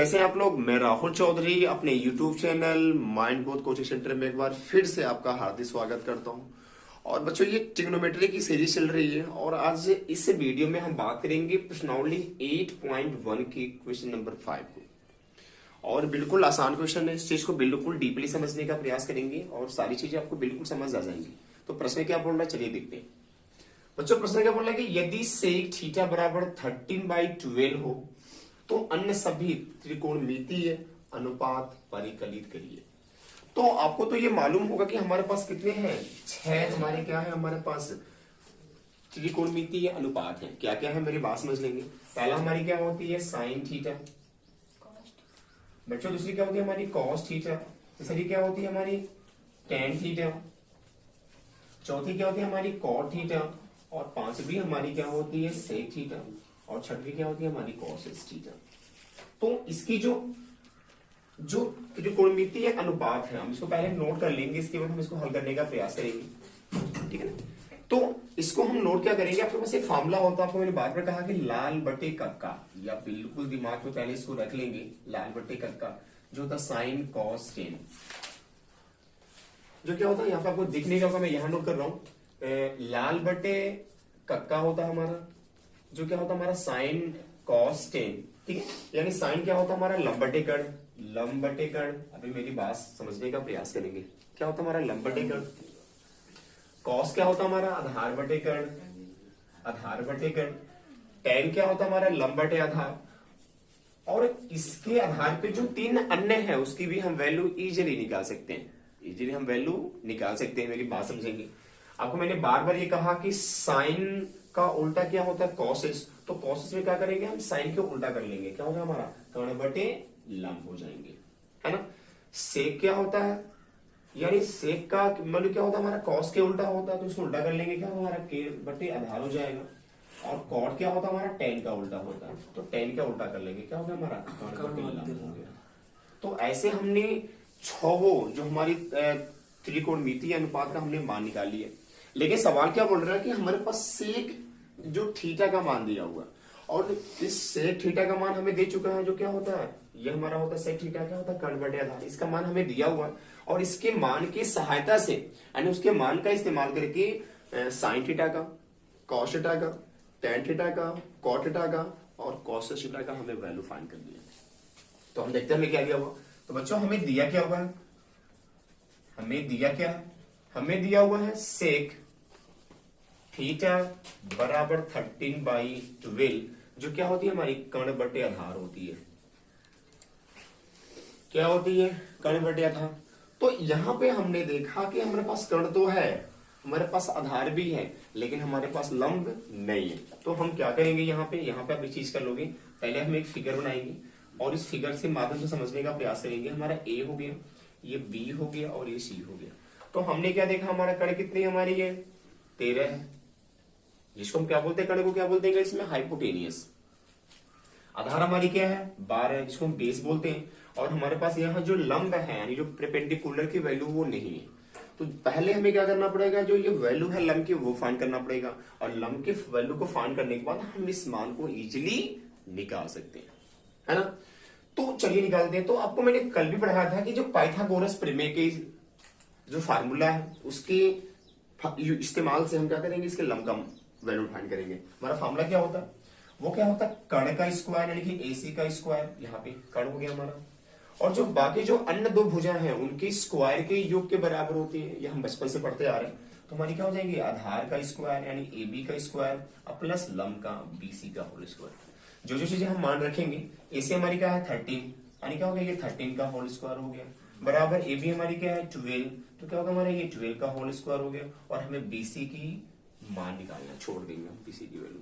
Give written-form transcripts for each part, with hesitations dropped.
कैसे हैं आप लोग। मैं राहुल चौधरी अपने YouTube channel mind growth coaching centre में एक बार फिर से आपका हार्दिक स्वागत करता हूं। और बच्चों, ये ट्रिग्नोमेट्री की सीरीज चल रही है और आज इस वीडियो में हम बात करेंगे प्रश्नावली 8.1 की क्वेश्चन नंबर 5 को। और बिल्कुल आसान क्वेश्चन है, इस चीज को बिल्कुल डीपली समझने का प्रयास करेंगे और सारी चीजें आपको बिल्कुल समझ आ जाएंगी। तो प्रश्न क्या बोल रहा है, चलिए देखते हैं। बच्चों, प्रश्न क्या बोल रहा है कि यदि सेक थीटा बराबर 13/12 हो तो अन्य सभी त्रिकोणमितीय अनुपात परिकलित करिए। तो आपको तो ये मालूम होगा कि हमारे पास कितने हैं, 6 हमारे क्या है, हमारे पास त्रिकोणमितीय अनुपात है। क्या क्या है मेरी बात समझ लेंगे। पहला हमारी क्या होती है, साइन थीटा। बच्चों, दूसरी क्या होती है हमारी, कॉस थीटा। तीसरी क्या होती है हमारी, टेन थीटा। चौथी क्या होती है हमारी, कॉट थीटा। और पांचवी हमारी क्या होती है, सेक थीटा। और छठवीं क्या होती है हमारी, कॉस थीटा। तो इसकी जो जो त्रिकोणमितीय अनुपात है, हम इसको पहले नोट कर लेंगे, इसके बाद हम इसको हल करने का प्रयास करेंगे, ठीक है ना। तो इसको हम नोट क्या करेंगे, आपके पास एक फार्मूला होता है, आपको मैंने बार बार कहा कि लाल बटे कक्का, या बिल्कुल दिमाग में पहले इसको रख लेंगे, लाल बटे कक्का जो होता साइन कॉस टेन। जो क्या होता है यहाँ पे आपको दिखने का होगा, मैं यहाँ नोट कर रहा हूं, लाल बटे कक्का होता है हमारा, जो क्या होता है हमारा साइन कॉस टेन, ठीक है। यानी साइन क्या होता है हमारा, लंब बटे कर्ण। लंब बटे कर्ण, अभी मेरी बात समझने का प्रयास करेंगे। क्या होता है हमारा, लंब बटे कर्ण। कॉस क्या होता है हमारा, आधार बटे कर्ण। आधार बटे कर्ण। टेन क्या होता है हमारा, लंब बटे आधार। और इसके आधार पे जो तीन अन्य है उसकी भी हम वैल्यू इजीली निकाल सकते हैं। इजीली हम वैल्यू निकाल सकते हैं, मेरी बात समझेंगे। आपको मैंने बार बार ये कहा कि साइन का उल्टा क्या होता है, कॉसेस। तो कॉसेस में क्या करेंगे, हम साइन के उल्टा कर लेंगे, क्या होगा हमारा, कर्ण बटे लंब हो जाएंगे, है ना। सेक क्या होता है, यानी सेक का मतलब क्या होता है हमारा, कॉस के उल्टा होता है, तो इसको उल्टा कर लेंगे, क्या हमारा के बटे आधार हो जाएगा। और कॉट क्या होता है हमारा, टेन का उल्टा होता है, तो टेन का उल्टा कर लेंगे, क्या होगा हमारा, कर्ण बटे लंब हो गया। तो ऐसे हमने छो जो हमारी त्रिकोणमितीय अनुपात का हमने मान निकाली है। लेकिन सवाल क्या बोल रहा है कि हमारे पास सेक जो थीटा का मान दिया हुआ, और इस सेक थीटा का मान हमें दे चुका है, जो क्या होता है, ये हमारा होता है सेक थीटा, क्या होता है, कर्ण बटे आधार। इसका मान हमें दिया हुआ है और इसके मान की सहायता से, यानी उसके मान का इस्तेमाल करके साइन थीटा का, कॉस थीटा का, टेन थीटा का, कॉट थीटा का और कॉस थीटा का हमें वैल्यू फाइंड कर दिया। तो हम देखते हैं हमें क्या दिया हुआ। तो बच्चों, हमें दिया क्या हुआ है, हमें दिया क्या है, हमें दिया हुआ है सेक थीटा बराबर 13/12, जो क्या होती है हमारी, कर्ण बटे आधार होती है। क्या होती है, कर्ण बटे आधार। तो यहां पे हमने देखा कि हमारे पास कर्ण तो है, हमारे पास आधार भी है, लेकिन हमारे पास लंब नहीं है। तो हम क्या करेंगे, यहाँ पे आप एक चीज कर लोगे, पहले हम एक फिगर बनाएंगे और इस फिगर से माध्यम से समझने का प्रयास करेंगे। हमारा ए हो गया, ये बी हो गया और ये सी हो गया। तो हमने क्या देखा, हमारा कर्ण कितनी हमारी है, 13 है, जिसको हम क्या बोलते हैं, कर्ण को क्या बोलते हैं इसमें, हाइपोटेनियस। आधार हमारी क्या है, 12 है, जिसको हम बेस बोलते हैं। और हमारे पास यहाँ जो लंब है, यानी जो परपेंडिकुलर की वैल्यू वो नहीं है। तो पहले हमें क्या करना पड़ेगा, जो ये वैल्यू है लंब की वो फाइंड करना पड़ेगा, और लंब के वैल्यू को फाइंड करने के बाद हम इस मान को इजिली निकाल सकते हैं, है ना। तो चलिए निकालते हैं। तो आपको मैंने कल भी पढ़ाया था कि जो पाइथागोरस प्रमेय के जो फार्मूला है उसके इस्तेमाल से हम क्या करेंगे, इसके लंब का वैल्यू फाइंड करेंगे। हमारा फार्मूला क्या होता है, वो क्या होता है, कर्ण का स्क्वायर, यानी कि एसी का स्क्वायर, यहाँ पे कर्ण हो गया हमारा, और जो बाकी जो अन्य दो भुजा हैं उनके स्क्वायर के योग के बराबर होती है। ये हम बचपन से पढ़ते आ रहे हैं। तो हमारी क्या हो जाएंगे, आधार का स्क्वायर यानी ए बी का स्क्वायर प्लस लंब का बी सी का होल स्क्वायर। जो जो चीजें हम मान रखेंगे, एसी हमारी क्या है 13, यानी क्या हो गया, ये 13 का होल स्क्वायर हो गया, बराबर ए बी हमारी क्या है 12, तो क्या होगा हमारा, ये 12 का होल स्क्वायर हो गया। और हमें बीसी की मान निकालना, छोड़ देंगे हम बीसी की वैल्यू।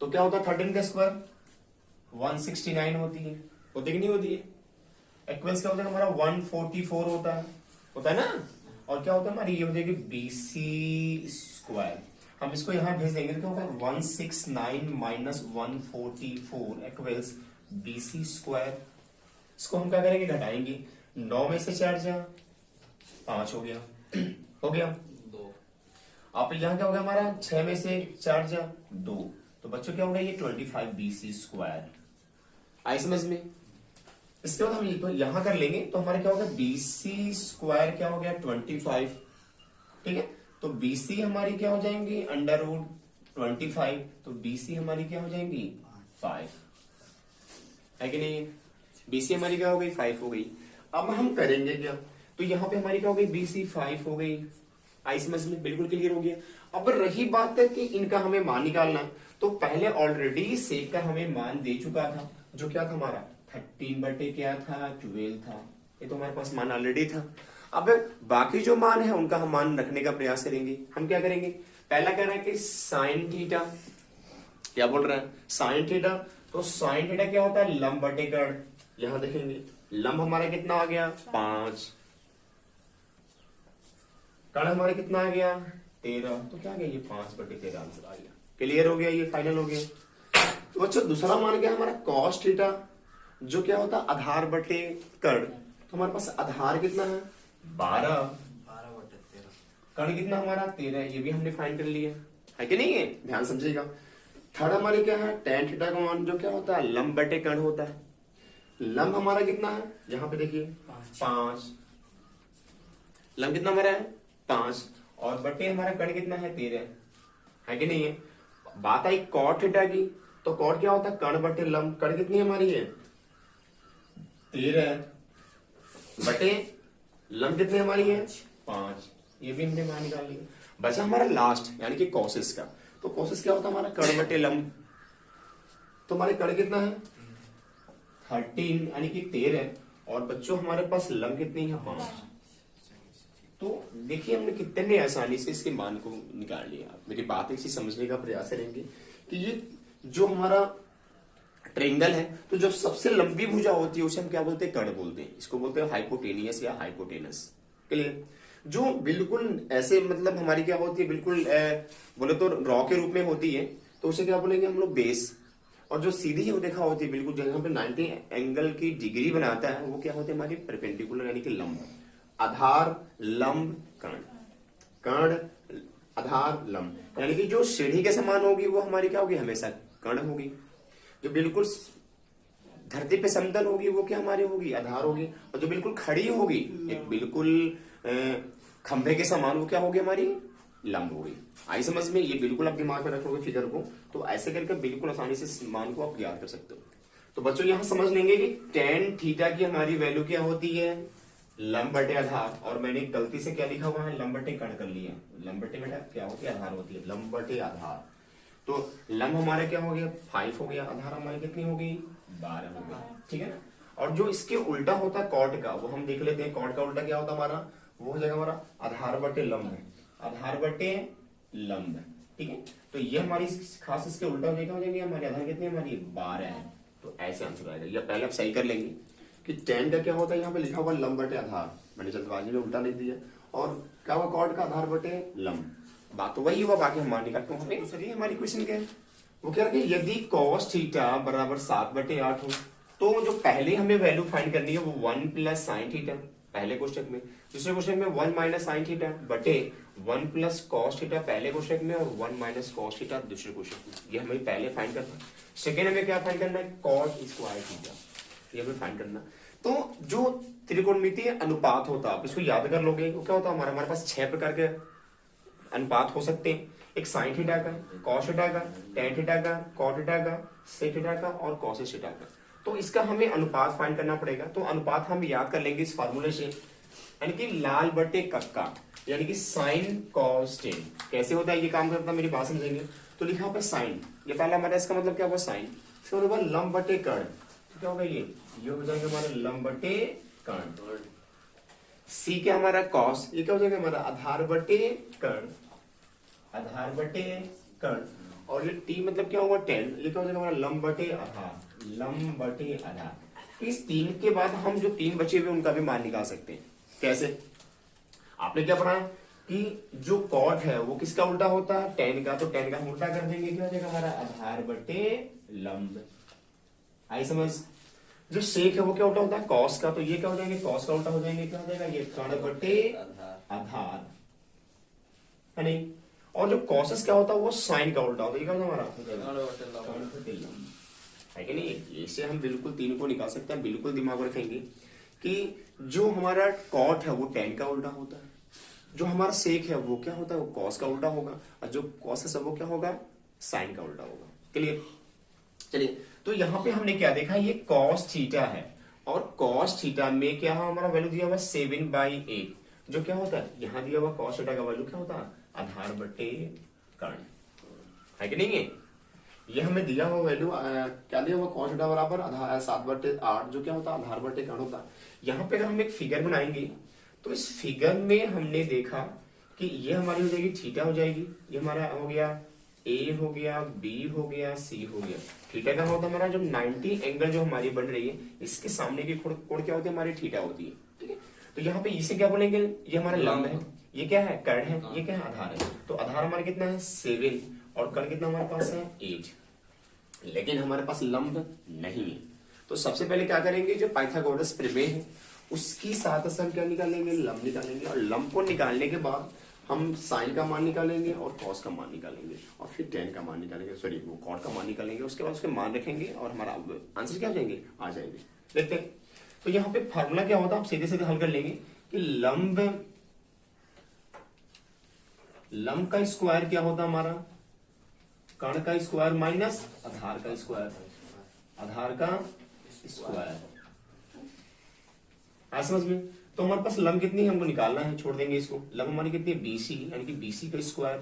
तो क्या होता है 13 का स्क्वायर 169 होती है, होती कि नहीं होती है। इक्वल्स क्या होता है हमारा 144 होता है ना। और क्या होता है हमारी, ये हो जाएगी बीसी स्क्वायर। हम इसको यहां भेज देंगे तो क्या होगा, 169 माइनस 144 इक्वल्स बीसी स्क्वायर। इसको हम क्या करेंगे, घटाएंगे, 9 में से 4 जा 5 हो गया, हो गया 2। आप यहाँ क्या होगा हमारा, 6 में से 4 जा 2, तो बच्चों क्या होगा, ये 25 बीसी स्क्वायर, आई समझ में? इसके बाद हम तो यहां कर लेंगे तो हमारा क्या होगा, BC स्क्वायर क्या हो गया 25, ठीक है। तो BC हमारी क्या हो जाएंगी √25, तो BC हमारी क्या हो जाएंगी 5, है कि नहीं? BC हमारी क्या हो गई 5 हो गई। अब हम करेंगे क्या, तो यहाँ पे हमारी क्या हो गई BC 5 हो गई। आई समझ में? बिल्कुल क्लियर हो गया। अब रही बात है कि इनका हमें मान निकालना है, तो पहले ऑलरेडी सेक का हमें मान दे चुका था, जो क्या था हमारा 13 बटे क्या था 12 था, ये तो हमारे पास मान ऑलरेडी था। अब बाकी जो मान है उनका हम मान रखने का प्रयास करेंगे। हम क्या करेंगे, पहला कह रहा है कि साइन थीटा, क्या बोल रहा है साइन थीटा, तो साइन थीटा क्या होता है लंब बटे कर्ण। यहां देखेंगे लंब हमारा कितना आ गया 5, कर्ण हमारा कितना आ गया 13, तो क्या आ गया ये 5 बटे 13 आंसर आ गया। क्लियर हो गया, ये फाइनल हो गया। तो अच्छा दूसरा मान क्या हमारा कॉस थीटा, जो क्या होता है आधार बटे कर्ण। तो हमारे पास आधार कितना है 12 बटे 13, कर्ण कितना हमारा 13, ये भी हमने फाइंड कर लिया है कि नहीं है, ध्यान समझिएगा। थर्ड हमारे क्या है tan थीटा का मान, जो क्या होता है लंब बटे कर्ण होता है। लंब हमारा कितना है, यहाँ पे देखिए 5, लंब कितना हमारा है 5, और बटे हमारा कर्ण कितना है 13, है कि नहीं है। बात आई कॉट थीटा की, तो कॉट क्या होता है कर्ण बटे लंब, कर्ण कितनी हमारी है 13, बटे लंब कितनी हमारी है 5, ये भी हमने मान निकाल लिया। बचा हमारा लास्ट यानी कि कोसिस का, तो कोसिस क्या होता है हमारा कर्ण बटे लंब, तो हमारे कर्ण कितना है 13 यानी कि 13, और बच्चों हमारे पास लंब कितनी है 5। तो देखिए हमने कितने आसानी से इसके मान को निकाल लिया। आप मेरी बात इसी समझने का प्रयास करेंगे कि ये जो हमारा ट्रेंगल है, तो जो सबसे लंबी भुजा होती है उसे हम क्या बोलते हैं कर्ण बोलते हैं, इसको बोलते हैं हाइपोटेनियस या हाइपोटेनस। क्लियर? जो बिल्कुल ऐसे मतलब हमारी क्या होती है बिल्कुल बोले तो रॉ के रूप में होती है, तो उसे क्या बोलेंगे हम लोग बेस। और जो सीधी रेखा होती है बिल्कुल जहां पे 90 एंगल की डिग्री बनाता है, वो क्या होती है हमारी परपेंडिकुलर यानी कि लंब। आधार लंब कर्ण, कर्ण आधार लंब, यानी कि जो सीढ़ी के समान होगी वो हमारी क्या होगी हमेशा कर्ण होगी। जो बिल्कुल धरती पे समतल होगी वो क्या हमारी होगी आधार होगी, और जो बिल्कुल खड़ी होगी एक बिल्कुल खंभे के समान वो क्या होगी हमारी लंब होगी। आई समझ में? ये बिल्कुल आप दिमाग में रखोगे फिगर को, तो ऐसे करके बिल्कुल आसानी से मान को आप ज्ञात कर सकते हो। तो बच्चों यहां समझ लेंगे कि tan थीटा की हमारी वैल्यू क्या होती है लंब बटे आधार, और मैंने गलती से क्या लिखा हुआ है लंब बटे कर्ण कर लिया। लंब बटे बेटा क्या होती है आधार होती है, लंब बटे आधार। तो लंब हमारा क्या हो गया 5 हो गया, आधार हमारी कितनी हो गई 12 हो गई, ठीक है ना। और जो इसके उल्टा होता है कॉट का, वो हम देख लेते हैं। कॉट का उल्टा क्या होता है हमारा, वो हो जाएगा हमारा आधार बटे लंब, आधार बटे लंब, ठीक है। तो ये हमारी खास इसके उल्टा हो जाएगी हमारी आधार कितनी हमारी 12 है। तो ऐसे आंसर आएगा। या पहले आप सही कर लेंगे कि tan का क्या होता है, यहाँ पे लिखा हुआ लंब बटे आधार, मैंने जल्दबाजी में उल्टा लिख दिया, और क्या हुआ कॉट का आधार बटे लंब। बात तो वही हुआ, बाकी हम मान निकालते हैं। दूसरी हमारी क्वेश्चन क्या है, वो क्या है कि यदि cos थीटा बराबर 7/8 हो, तो जो पहले हमें वैल्यू फाइंड करनी है वो 1 प्लस साइन थीटा पहले क्वेश्चन में, दूसरे क्वेश्चन में 1 माइनस साइन थीटा बटे 1 प्लस कॉस थीटा पहले क्वेश्चन में, और 1 माइनस कॉस थीटा दूसरे क्वेश्चन में। ये हमें पहले फाइंड करना है। सेकेंड हमें क्या फाइंड करना है कॉस स्क्वायर थीटा, ये हमें फाइंड करना। तो जो त्रिकोणमितीय अनुपात होता है आप इसको याद कर लोगे, वो क्या होता है हमारे पास 6 प्रकार के अनुपात हो सकते हैं। एक साइन थीटा का, कॉस थीटा का, tan थीटा का, कॉट थीटा का, सेक थीटा का और कॉसेक थीटा का। तो इसका हमें अनुपात फाइंड करना पड़ेगा। तो अनुपात हम याद कर लेंगे इस फार्मूले से, यानी कि लाल बटे कक्का, यानी कि साइन कॉस टेन। कैसे होता है ये काम करता है मेरी बात समझेंगे। तो लिखा हुआ साइन, ये पहला हमारा इसका मतलब क्या हुआ साइन, फिर होगा लंब बटे कर्ण, तो क्या होगा ये हो जाएगा हमारा लंब बटे कर्ण। सी क्या हमारा कॉस, ये क्या हो जाएगा हमारा आधार बटे कर्ण, आधार बटे कर्ण। और ये टी मतलब क्या हुआ 10, ये क्या हो जाएगा हमारा लंब बटे आधार, लंब बटे आधार। इस 3 के बाद हम जो 3 बचे हुए उनका भी मान निकाल सकते हैं। कैसे, आपने क्या पढ़ा कि जो कॉट है वो किसका उल्टा होता है tan का, तो tan का हम उल्टा कर देंगे, क्या हो जाएगा हमारा आधार बटे लंब। आई समझ। जो सेक है वो क्या उल्टा होता है कॉस का, तो ये क्या हो जाएंगे कॉस का उल्टा हो जाएंगे, क्या हो जाएगा ये कर्ण बटे आधार, है नहीं। और जो कॉसेस क्या होता है वो साइन का उल्टा होता है, ये क्या होता है हमारा कर्ण बटे लंब, है कि नहीं। इसे हम बिल्कुल 3 को निकाल सकते हैं। बिल्कुल दिमाग में रखेंगे कि जो हमारा कॉट है वो tan का उल्टा होता है, जो हमारा सेक है वो क्या होता है, वो cos का उल्टा होगा, और जो cos है वो क्या होगा, sin का उल्टा होगा। क्लियर। चलिए, तो यहाँ पे हमने क्या देखा, ये cos थीटा है, और cos थीटा में क्या है, हमारा वैल्यू दिया हुआ 7/8, जो क्या होता है, यहाँ दिया हुआ cos थीटा का वैल्यू क्या होता है, आधार बटे कर्ण, है कि नहीं है। ये हमें दिया हुआ वैल्यू क्या दिया हुआ, cos थीटा बराबर आधार 7/8, जो क्या होता है, आधार बटे कर्ण होता है। यहाँ पे अगर हम एक फिगर बनाएंगे तो इस फिगर में हमने देखा कि ये हमारी हो जाएगी थीटा हो जाएगी, ये हमारा हो गया ए हो गया, बी हो गया, सी हो गया। थीटा का होता है हमारा जो 90 एंगल जो हमारी बन रही है, इसके सामने की कोण क्या होती है, हमारी थीटा होती है। ठीक है, तो यहाँ पे इसे क्या बोलेंगे, ये हमारा लंब है, ये क्या है, कर्ण है, ये क्या है, आधार है। तो आधार हमारा कितना है 7, और कर्ण कितना हमारे पास है 8, लेकिन हमारे पास लंब नहीं है। तो सबसे पहले क्या करेंगे, जो पाइथागोरस प्रमेय है उसकी सहायता से हम क्या निकालेंगे, लंब निकालेंगे, और लंब को निकालने के बाद हम साइन का मान निकालेंगे और कॉस का मान निकालेंगे, और फिर टेन का मान निकालेंगे, सॉरी वो कॉट का मान निकालेंगे। उसके बाद उसके मान रखेंगे और हमारा आंसर क्या हो जाएंगे, आ जाएंगे। देखते हैं। तो यहाँ पे फार्मूला क्या होता है, आप सीधे सीधे हल कर लेंगे कि लंब का स्क्वायर क्या होता है हमारा, कर्ण का स्क्वायर माइनस आधार का स्क्वायर, आधार का स्क्वायर। आज समझ में। तो हमारे पास लंब कितनी है, हमको निकालना है, छोड़ देंगे इसको। लंब हमारी कितनी है, BC, यानी कि BC का स्क्वायर।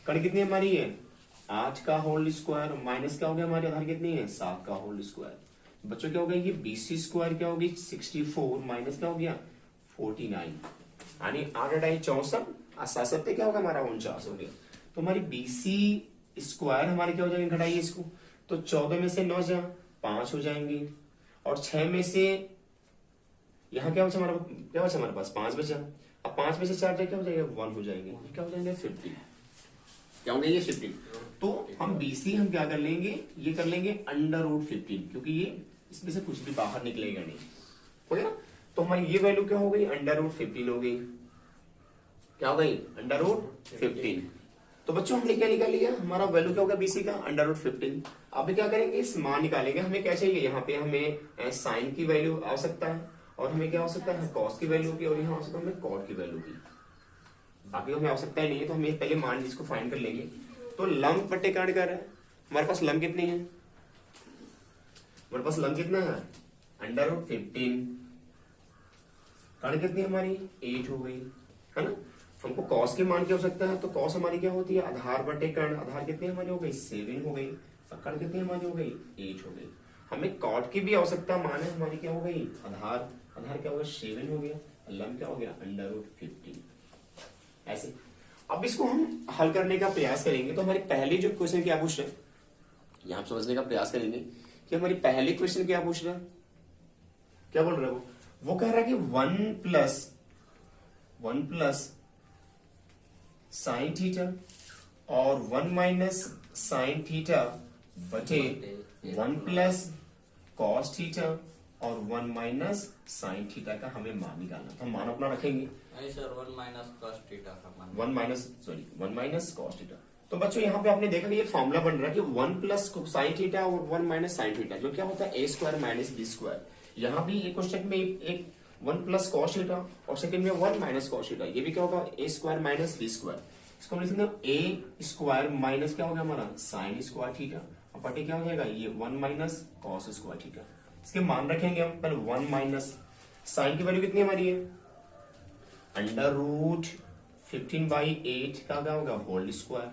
कर्ण कितनी हमारी है, 8 का होल स्क्वायर, माइनस क्या हो गया, हमारी आधार कितनी है, 7 का होल स्क्वायर। बच्चों क्या हो गया, ये BC स्क्वायर क्या होगी 64, माइनस क्या हो गया 49, यानी 8 8 64, 7 7 क्या होगा हमारा 49 हो गया। तो हमारी BC स्क्वायर हमारे क्या हो जाएंगे, घटाइए इसको, तो 14 में से 9 जा 5 हो जाएंगे, और 6 में से यहाँ क्या बचा हमारा, क्या बचा हमारे पास 5 बचा। अब 5 में से 4 क्या हो जाएगा 1 हो जाएंगे, ये क्या हो जाएंगे 50, क्या होंगे ये 50। तो हम BC हम क्या कर लेंगे, ये कर लेंगे √15, क्योंकि ये इसमें से कुछ भी बाहर निकलेगा नहीं, हो गया। तो हमारी ये वैल्यू क्या हो गई, √15 हो गई, क्या हो गई √15। तो बच्चों हमने क्या निकाल लिया, हमारा वैल्यू क्या होगा BC का √15। अब क्या करेंगे, इस मान निकालेंगे। हमें क्या चाहिए, यहाँ पे हमें साइन की वैल्यू आवश्यकता है, और हमें क्या आवश्यकता है, कॉस की वैल्यू की, और यहाँ आवश्यकता है हमें कॉट की वैल्यू की। बाकी हमें आवश्यकता ही नहीं है, तो हमें पहले मान इसको फाइंड कर लेंगे। तो लंब बटे कर्ण कर रहा है, हमारे पास लंब कितनी है, हमारे पास लंब कितना है √15, कर्ण कितनी हमारी 8 हो गई, है ना। हमको कॉस के मान की आवश्यकता है, तो कॉस हमारी क्या होती है, आधार बटे कर्ण, आधार कितनी हमारी हो गई 7 हो गई, कर्ण कितनी हमारी हो गई 8 हो गई। हमें कॉट की भी आवश्यकता, मान है हमारी क्या हो गई, आधार, आधार क्या हो गया 7 हो गया, लंब क्या हो गया √15। ऐसे अब इसको हम हल करने का प्रयास करेंगे। तो हमारी पहली जो क्वेश्चन क्या पूछ रहे हैं, यहां समझने का प्रयास करेंगे कि हमारी पहली क्वेश्चन क्या पूछ रहा है, क्या बोल रहा है वो कह रहा है कि 1 प्लस साइन थीटा और 1 माइनस साइन थीटा बटे 1 प्लस कॉस थीटा और 1 माइनस साइन थीटा का हमें मान निकालना। तो हम मान अपना रखेंगे, नहीं सर 1 माइनस कॉस थीटा का मान, 1 माइनस कॉस थीटा। तो बच्चों यहाँ पे आपने देखा कि ये फॉर्मूला बन रहा है कि 1 प्लस साइन थीटा और 1 माइनस साइन थीटा, जो क्या होता है a² माइनस b²। यहाँ भी एक क्वेश्चन में एक 1 प्लस कॉस थीटा और सेकंड में 1 माइनस कॉस थीटा, ये भी क्या होगा a² माइनस b²। इसको हम लिख सकते हैं a² माइनस क्या होगा हमारा साइन स्क्वायर थीटा, और बटे क्या हो जाएगा ये 1 माइनस कॉस स्क्वायर थीटा। इसके मान रखेंगे हम, पहले 1 माइनस साइन की वैल्यू कितनी हमारी है √15/8 का क्या होगा होल स्क्वायर,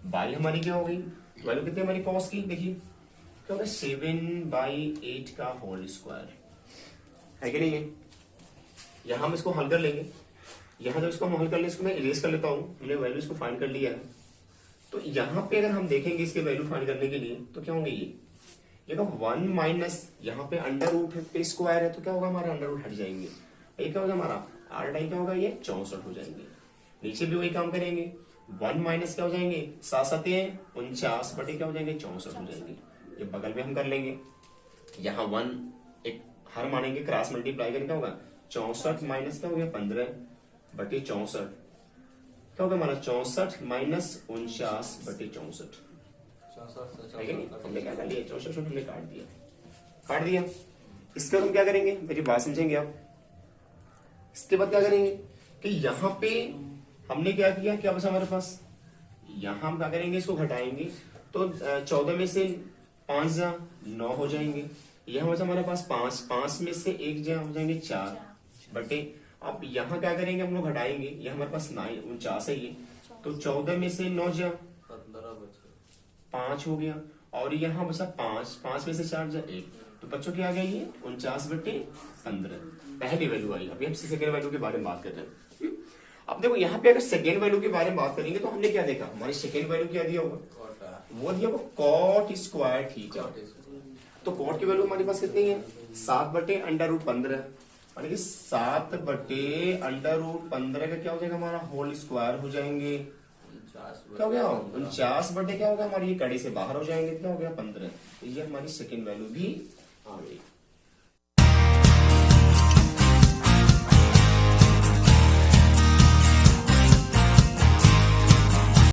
बाई हमारी क्या हो गई वैल्यू कितनी हमारी कॉस की, देखिए क्या होगा 7/8 का होल स्क्वायर, है कि नहीं है। यहां हम इसको हल कर लेंगे। यहां जब इसको हम हल कर लें, इसको मैं इरेज कर लेता हूं, हमने वैल्यू इसको फाइंड कर लिया है। तो यहां पे अगर हम देखेंगे इसके वैल्यू फाइंड करने के लिए, तो क्या होंगे ये 1 माइनस यहाँ पे √ पे स्क्वायर है, तो क्या होगा हमारा √ हट जाएंगे, ये क्या होगा हमारा 8 क्या होगा ये 64 हो जाएंगे। नीचे भी वही काम करेंगे, 1 माइनस क्या हो जाएंगे 7 7 49 बटे क्या हो जाएंगे 64 हो जाएंगे। ये बगल में हम कर लेंगे, यहाँ 1 एक हर मानेंगे, क्रॉस मल्टीप्लाई करें क्या होगा 64 माइनस क्या हो गया 15 बटे 64, क्या होगा हमारा 64 माइनस 49 बटे 64, हमने क्या कर लिया 64 हमने काट दिया। काट दिया। इसके बाद हम क्या करेंगे, मेरी बात समझेंगे आप। इसके बाद क्या करेंगे कि यहाँ पे हमने क्या किया, क्या बचा हमारे पास, यहाँ हम क्या करेंगे, इसको घटाएंगे तो 14 में से 5 जा 9 हो जाएंगे। यहाँ बचा हमारे पास 5, 5 में से 1 जा हो जाएंगे 4 बटे। अब यहाँ क्या करेंगे, हम लोग घटाएंगे, ये हमारे पास 49 है ये, तो 14 में से 9 जा 15 बचे। 5 हो गया, और यहाँ बचा 5, 5 में से 4 जा 1, तो बच्चों क्या आ गया ये 49 बटे 15, पहली वैल्यू आई। अभी हम सेकेंड वैल्यू के बारे में बात कर रहे हैं। अब देखो यहाँ पे अगर सेकेंड वैल्यू के बारे में बात करेंगे तो हमने क्या देखा, हमारी सेकेंड वैल्यू क्या दिया होगा, कोटा। वो दिया होगा कॉट स्क्वायर थीटा। तो कॉट की वैल्यू हमारे पास कितनी है, 7 बटे अंडर रूट 15, यानी कि 7 बटे अंडर रूट 15 का क्या हो जाएगा, हमारा होल स्क्वायर हो जाएंगे। 49 क्या हो गया 49 बटे क्या होगा, हमारी ये कड़ी से बाहर हो जाएंगे, क्या हो गया 15। ये हमारी सेकेंड वैल्यू भी आ गई।